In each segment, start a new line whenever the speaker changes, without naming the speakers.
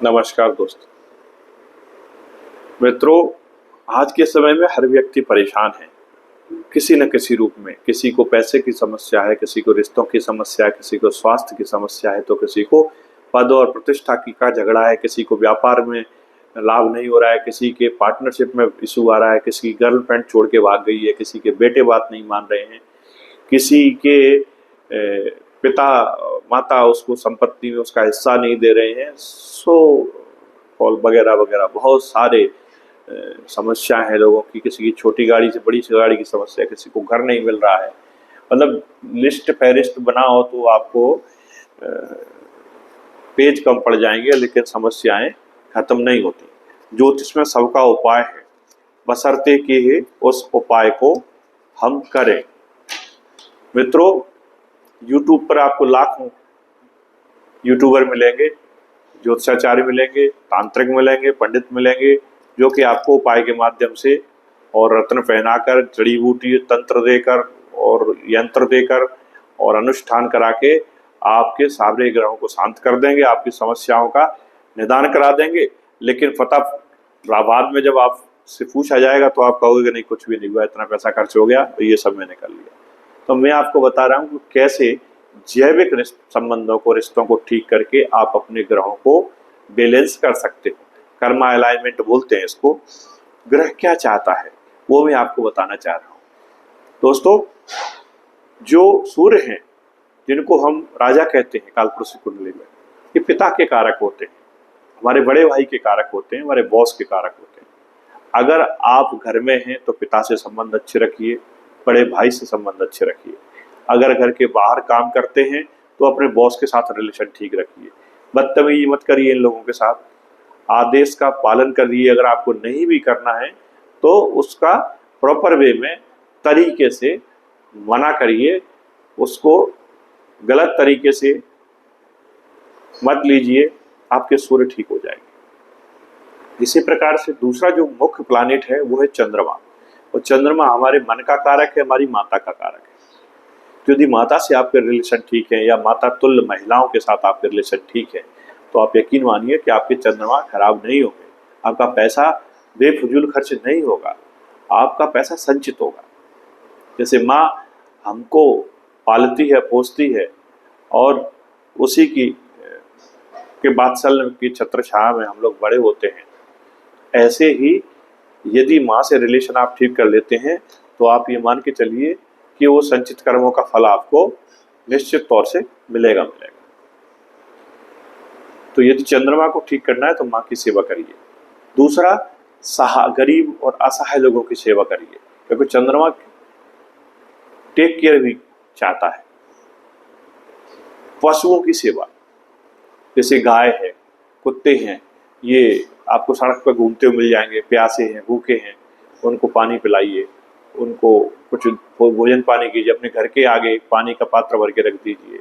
नमस्कार दोस्तों। मित्रों, आज के समय में हर व्यक्ति परेशान है किसी न किसी रूप में। किसी को पैसे की समस्या है, किसी को रिश्तों की समस्या है, किसी को स्वास्थ्य की समस्या है, तो किसी को पद और प्रतिष्ठा की का झगड़ा है, किसी को व्यापार में लाभ नहीं हो रहा है, किसी के पार्टनरशिप में इशू आ रहा है, किसी की गर्लफ्रेंड छोड़ के भाग गई है, किसी के बेटे बात नहीं मान रहे हैं, किसी के पिता माता उसको संपत्ति में उसका हिस्सा नहीं दे रहे हैं। और वगैरह वगैरह बहुत सारे समस्या है लोगों की। किसी की छोटी गाड़ी से बड़ी गाड़ी की समस्या, किसी को घर नहीं मिल रहा है। मतलब लिस्ट फहरिस्त बनाओ तो आपको पेज कम पड़ जाएंगे, लेकिन समस्याएं खत्म नहीं होती। ज्योतिष में सबका उपाय है, बशर्ते कि उस उपाय को हम करें। मित्रों, यूट्यूब पर आपको लाखों यूट्यूबर मिलेंगे, ज्योतिषाचार्य मिलेंगे, तांत्रिक मिलेंगे, पंडित मिलेंगे, जो कि आपको उपाय के माध्यम से और रत्न पहनाकर, जड़ी बूटी तंत्र देकर और यंत्र देकर और अनुष्ठान करा के आपके सारे ग्रहों को शांत कर देंगे, आपकी समस्याओं का निदान करा देंगे। लेकिन पता बाद में जब आपसे पूछा जाएगा तो आप कहोगे नहीं, कुछ भी नहीं हुआ, इतना पैसा खर्च हो गया, तो ये सब मैंने कर लिया। तो मैं आपको बता रहा हूँ कि कैसे जैविक संबंधों को, रिश्तों को ठीक करके आप अपने ग्रहों को बैलेंस कर सकते हो। कर्मा अलाइनमेंट बोलते हैं इसको। ग्रह क्या चाहता है वो मैं आपको बताना चाह रहा हूँ। दोस्तों, जो सूर्य हैं, जिनको हम राजा कहते हैं कालपुरुष कुंडली में, ये पिता के कारक होते हैं, हमारे बड़े भाई के कारक होते हैं, हमारे बॉस के कारक होते हैं। अगर आप घर में हैं तो पिता से संबंध अच्छे रखिए, बड़े भाई से संबंध अच्छे रखिए। अगर घर के बाहर काम करते हैं तो अपने बॉस के साथ रिलेशन ठीक रखिए, बदतमीजी मत करिए इन लोगों के साथ, आदेश का पालन करिए। अगर आपको नहीं भी करना है तो उसका प्रॉपर वे में तरीके से मना करिए, उसको गलत तरीके से मत लीजिए, आपके सूर्य ठीक हो जाएंगे। इसी प्रकार से दूसरा जो मुख्य प्लानिट है वो है चंद्रमा। और चंद्रमा हमारे मन का कारक है, हमारी माता का कारक है। यदि माता से आपके रिलेशन ठीक है या माता तुल्य महिलाओं के साथ आपके रिलेशन ठीक है तो आप यकीन मानिए कि आपके चंद्रमा खराब नहीं होंगे, आपका पैसा बेफजूल खर्च नहीं होगा, आपका पैसा संचित होगा। जैसे माँ हमको पालती है, पोसती है और उसी की के वात्सल्य की छत्र छाया में हम लोग बड़े होते हैं, ऐसे ही यदि माँ से रिलेशन आप ठीक कर लेते हैं तो आप ये मान के चलिए कि वो संचित कर्मों का फल आपको निश्चित तौर से मिलेगा। तो यदि चंद्रमा को ठीक करना है तो माँ की सेवा करिए। दूसरा, गरीब और असहाय लोगों की सेवा करिए, क्योंकि चंद्रमा टेक केयर भी चाहता है। पशुओं की सेवा, जैसे गाय है, कुत्ते हैं, ये आपको सड़क पर घूमते हुए मिल जाएंगे, प्यासे हैं, भूखे हैं, उनको पानी पिलाइए, उनको कुछ भोजन पानी कीजिए, अपने घर के आगे पानी का पात्र भर के रख दीजिए,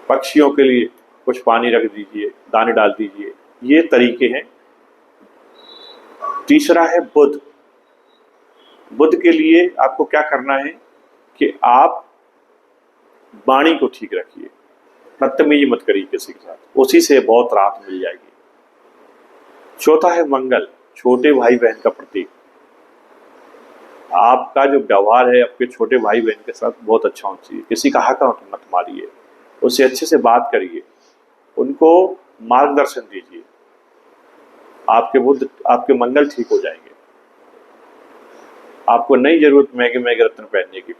पक्षियों के लिए कुछ पानी रख दीजिए, दाने डाल दीजिए। ये तरीके हैं। तीसरा है बुध। बुध के लिए आपको क्या करना है कि आप वाणी को ठीक रखिए, बदतमीजी मत करिए किसी के साथ, उसी से बहुत राहत मिल जाएगी। चौथा है मंगल, छोटे भाई बहन का प्रतीक। आपका जो व्यवहार है आपके छोटे भाई बहन के साथ बहुत अच्छा होना चाहिए। किसी का हक मत मारिए, उससे अच्छे से बात करिए, उनको मार्गदर्शन दीजिए, आपके बुध, आपके मंगल ठीक हो जाएंगे। आपको नहीं जरूरत महंगे महंगे रत्न पहनने की,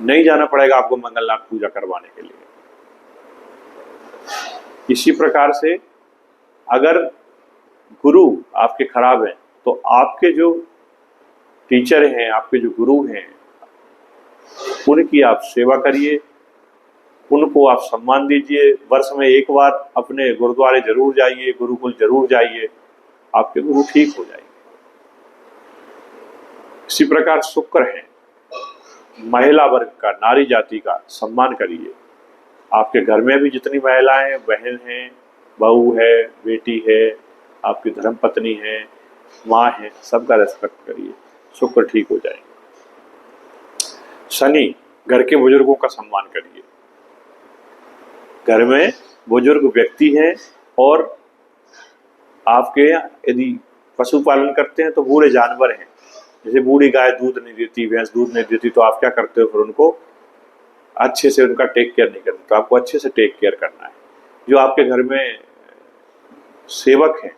नहीं जाना पड़ेगा आपको मंगलनाथ पूजा करवाने के लिए। इसी प्रकार से अगर गुरु आपके खराब हैं तो आपके जो टीचर हैं, आपके जो गुरु हैं, उनकी आप सेवा करिए, उनको आप सम्मान दीजिए। वर्ष में एक बार अपने गुरुद्वारे जरूर जाइए, गुरुकुल जरूर जाइए, आपके गुरु ठीक हो जाएंगे। इसी प्रकार शुक्र है, महिला वर्ग का, नारी जाति का सम्मान करिए। आपके घर में भी जितनी महिलाएं, बहन हैं, बहू है, बेटी है, आपकी धर्मपत्नी है, माँ है, सबका रेस्पेक्ट करिए, शुक्र ठीक हो जाएंगे। शनि, घर के बुजुर्गों का सम्मान करिए। घर में बुजुर्ग व्यक्ति हैं और आपके यदि पशुपालन करते हैं तो बूढ़े जानवर हैं, जैसे बूढ़ी गाय दूध नहीं देती, भैंस दूध नहीं देती, तो आप क्या करते हो, फिर उनको अच्छे से उनका टेक केयर नहीं करते। तो आपको अच्छे से टेक केयर करना है। जो आपके घर में सेवक हैं,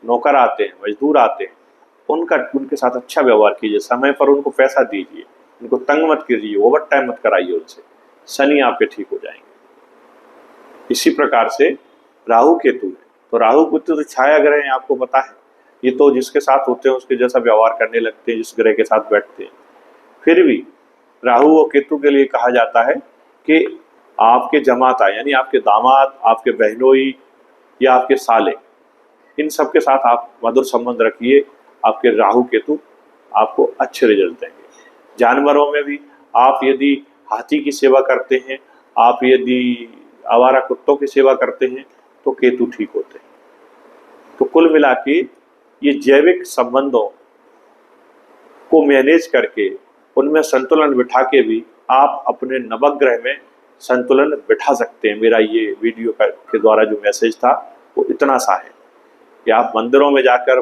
नौकर आते हैं, मजदूर आते हैं, उनके साथ अच्छा व्यवहार कीजिए, समय पर उनको पैसा दीजिए, उनको तंग मत कीजिए, ओवर टाइम मत कराइए उनसे, शनि आपके ठीक हो जाएंगे। इसी प्रकार से राहु केतु है, तो राहु केतु तो छाया ग्रह हैं, आपको पता है, ये तो जिसके साथ होते हैं उसके जैसा व्यवहार करने लगते हैं, जिस ग्रह के साथ बैठते हैं। फिर भी राहु और केतु के लिए कहा जाता है कि आपके जमाता यानी आपके दामाद, आपके बहनोई या आपके साले, इन सब के साथ आप मधुर संबंध रखिए, आपके राहु केतु आपको अच्छे रिजल्ट देंगे। जानवरों में भी आप यदि हाथी की सेवा करते हैं, आप यदि आवारा कुत्तों की सेवा करते हैं तो केतु ठीक होते हैं। तो कुल मिला के ये जैविक संबंधों को मैनेज करके उनमें संतुलन बिठा के भी आप अपने नवग्रह में संतुलन बिठा सकते हैं। मेरा ये वीडियो के द्वारा जो मैसेज था वो इतना सा है कि आप मंदिरों में जाकर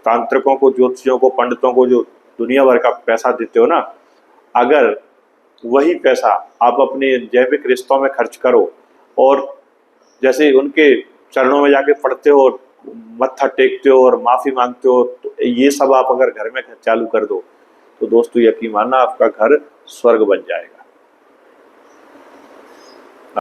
तांत्रिकों को, ज्योतिषियों को, पंडितों को जो दुनिया भर का पैसा देते हो ना, अगर वही पैसा आप अपने जैविक रिश्तों में खर्च करो और जैसे उनके चरणों में जाके पढ़ते हो, मत्था टेकते हो और माफ़ी मांगते हो, तो ये सब आप अगर घर में चालू कर दो तो दोस्तों यकीन मानना आपका घर स्वर्ग बन जाएगा।